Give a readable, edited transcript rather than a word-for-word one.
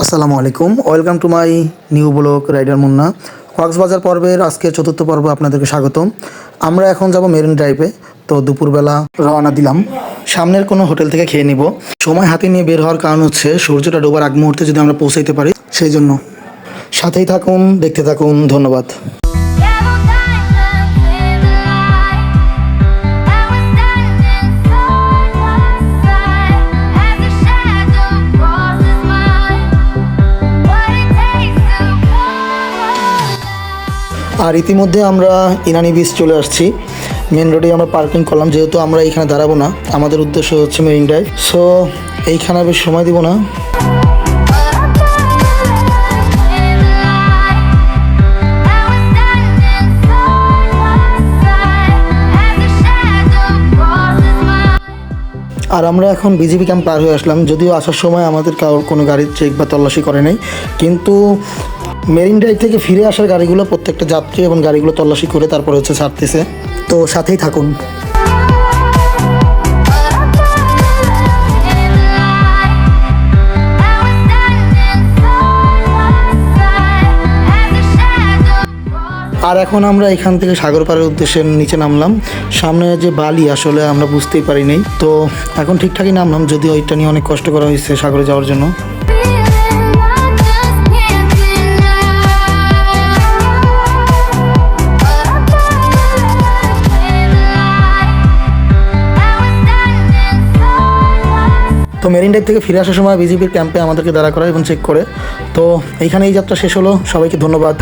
আসসালামু আলাইকুম, welcome to my new blog rider Munna. Cox's Bazar পর্বের আজকে চতুর্থ পর্ব আপনাদেরকে স্বাগতম। আমরা এখন যাব মেরিন ড্রাইভে। তো দুপুরবেলা রওনা দিলাম, সামনের কোনো হোটেল থেকে খেয়ে নিব। সময় হাতে নিয়ে বের হওয়ার কারণ হচ্ছে সূর্যটা ডোবার আগ মুহূর্তে যদি আমরা পৌঁছাইতে পারি, সেই জন্য। সাথেই থাকুন, দেখতে থাকুন, ধন্যবাদ। আর ইতিমধ্যে আমরা ইনানি বিচ চলে আসছি। মেন রোডে আমরা পার্কিং করলাম, যেহেতু আমরা এইখানে দাঁড়াবো না, আমাদের উদ্দেশ্য হচ্ছে মেরিন ড্রাইভ। সো এইখানে বেশ সময় দিব না। আর আমরা এখন বিজিবি ক্যাম্প পার হয়ে আসলাম। যদিও আসার সময় আমাদের কোনো গাড়ির চেক বা তল্লাশি করে নাই, কিন্তু মেরিন ড্রাইভ থেকে ফিরে আসার গাড়িগুলো প্রত্যেকটা যাত্রী এবং গাড়িগুলো তল্লাশি করে তারপর হচ্ছে ছাড়তেছে। তো সাথেই থাকুন। আর এখন আমরা এখান থেকে সাগর পাড়ের উদ্দেশ্যে নিচে নামলাম। সামনে যে বালি আসলে আমরা বুঝতেই পারি নাই, তো এখন ঠিকঠাকই নামলাম, যদিও ওইটা নিয়ে অনেক কষ্ট করা হয়েছে সাগরে যাওয়ার জন্য। তো মেরিন ড্রাইভ থেকে ফিরে আসার সময় বিজিবির ক্যাম্পে আমাদেরকে দাঁড়া করা এবং চেক করে। তো এইখানে এই যাত্রা শেষ হলো। সবাইকে ধন্যবাদ।